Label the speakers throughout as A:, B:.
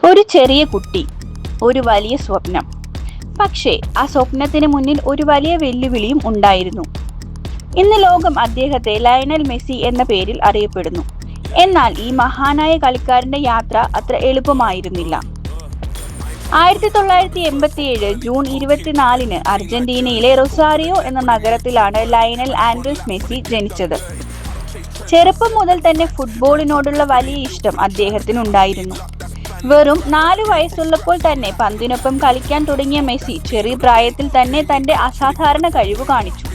A: ഒരു ചെറിയ കുട്ടി, ഒരു വലിയ സ്വപ്നം. പക്ഷേ ആ സ്വപ്നത്തിന് മുന്നിൽ ഒരു വലിയ വെല്ലുവിളിയും ഉണ്ടായിരുന്നു. ഇന്ന് ലോകം അദ്ദേഹത്തെ ലയണൽ മെസ്സി എന്ന പേരിൽ അറിയപ്പെടുന്നു. എന്നാൽ ഈ മഹാനായ കളിക്കാരന്റെ യാത്ര അത്ര എളുപ്പമായിരുന്നില്ല. 1987 ജൂൺ 24 അർജന്റീനയിലെ റൊസാരിയോ എന്ന നഗരത്തിലാണ് ലയണൽ ആൻഡ്രസ് മെസ്സി ജനിച്ചത്. ചെറുപ്പം മുതൽ തന്നെ ഫുട്ബോളിനോടുള്ള വലിയ ഇഷ്ടം അദ്ദേഹത്തിനുണ്ടായിരുന്നു. വെറും 4 വയസ്സുള്ളപ്പോൾ തന്നെ പന്തിനൊപ്പം കളിക്കാൻ തുടങ്ങിയ മെസ്സി ചെറിയ പ്രായത്തിൽ തന്നെ തന്റെ അസാധാരണ കഴിവ് കാണിച്ചു.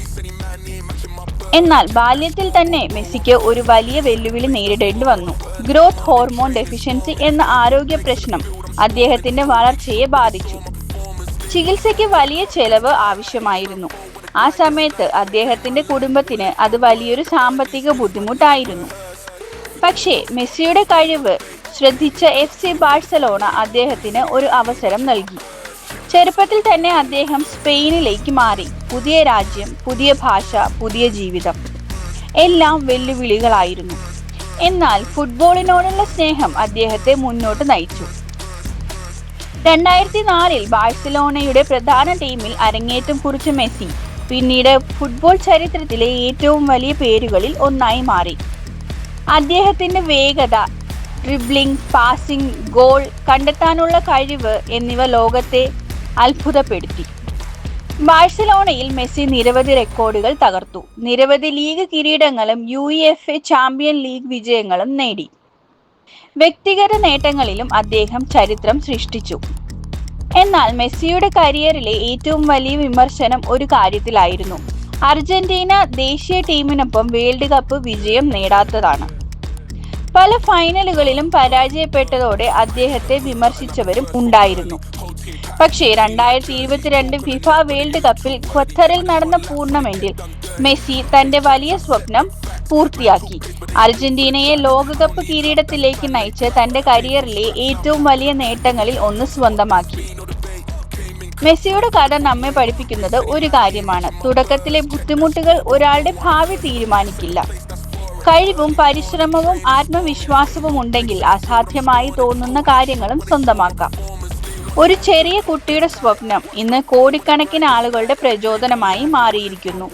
A: എന്നാൽ ബാല്യത്തിൽ തന്നെ മെസ്സിക്ക് ഒരു വലിയ വെല്ലുവിളി നേരിടേണ്ടി വന്നു. ഗ്രോത്ത് ഹോർമോൺ ഡെഫിഷ്യൻസി എന്ന ആരോഗ്യ പ്രശ്നം അദ്ദേഹത്തിന്റെ വളർച്ചയെ ബാധിച്ചു. ചികിത്സയ്ക്ക് വലിയ ചെലവ് ആവശ്യമായിരുന്നു. ആ സമയത്ത് അദ്ദേഹത്തിന്റെ കുടുംബത്തിന് അത് വലിയൊരു സാമ്പത്തിക ബുദ്ധിമുട്ടായിരുന്നു. പക്ഷേ മെസ്സിയുടെ കഴിവ് ശ്രദ്ധിച്ച FC ബാഴ്സലോണ അദ്ദേഹത്തിന് ഒരു അവസരം നൽകി. ചെറുപ്പത്തിൽ തന്നെ അദ്ദേഹം സ്പെയിനിലേക്ക് മാറി. പുതിയ രാജ്യം, പുതിയ ഭാഷ, പുതിയ ജീവിതം, എല്ലാം വെല്ലുവിളികളായിരുന്നു. എന്നാൽ ഫുട്ബോളിനോടുള്ള സ്നേഹം അദ്ദേഹത്തെ മുന്നോട്ട് നയിച്ചു. 2004 ബാഴ്സലോണയുടെ പ്രധാന ടീമിൽ അരങ്ങേറ്റം കുറിച്ച മെസ്സി പിന്നീട് ഫുട്ബോൾ ചരിത്രത്തിലെ ഏറ്റവും വലിയ പേരുകളിൽ ഒന്നായി മാറി. അദ്ദേഹത്തിന്റെ വേഗത, ഡ്രിബ്ലിംഗ്, പാസിംഗ്, ഗോൾ കണ്ടെത്താനുള്ള കഴിവ് എന്നിവ ലോകത്തെ അത്ഭുതപ്പെടുത്തി. ബാഴ്സലോണയിൽ മെസ്സി നിരവധി റെക്കോർഡുകൾ തകർത്തു. നിരവധി ലീഗ് കിരീടങ്ങളും UEFA ചാമ്പ്യൻ ലീഗ് വിജയങ്ങളും നേടി. വ്യക്തിഗത നേട്ടങ്ങളിലും അദ്ദേഹം ചരിത്രം സൃഷ്ടിച്ചു. എന്നാൽ മെസ്സിയുടെ കരിയറിലെ ഏറ്റവും വലിയ വിമർശനം ഒരു കാര്യത്തിലായിരുന്നു. അർജന്റീന ദേശീയ ടീമിനൊപ്പം വേൾഡ് കപ്പ് വിജയം നേടാത്തതാണ്. പല ഫൈനലുകളിലും പരാജയപ്പെട്ടതോടെ അദ്ദേഹത്തെ വിമർശിച്ചവരും ഉണ്ടായിരുന്നു. പക്ഷേ 2022 ഫിഫ വേൾഡ് കപ്പിൽ ഖത്തറിൽ നടന്ന ടൂർണമെന്റിൽ മെസ്സി തന്റെ വലിയ സ്വപ്നം പൂർത്തിയാക്കി. അർജന്റീനയെ ലോകകപ്പ് കിരീടത്തിലേക്ക് നയിച്ച് തന്റെ കരിയറിലെ ഏറ്റവും വലിയ നേട്ടങ്ങളിൽ ഒന്ന് സ്വന്തമാക്കി. മെസ്സിയുടെ കഥ നമ്മെ പഠിപ്പിക്കുന്നത് ഒരു കാര്യമാണ്: തുടക്കത്തിലെ ബുദ്ധിമുട്ടുകൾ ഒരാളുടെ ഭാവി തീരുമാനിക്കില്ല. കഴിവും പരിശ്രമവും ആത്മവിശ്വാസവും ഉണ്ടെങ്കിൽ അസാധ്യമായി തോന്നുന്ന കാര്യങ്ങളും സ്വന്തമാക്കാം. ഒരു ചെറിയ കുട്ടിയുടെ സ്വപ്നം ഇന്ന് കോടിക്കണക്കിന് ആളുകളുടെ പ്രചോദനമായി മാറിയിരിക്കുന്നു.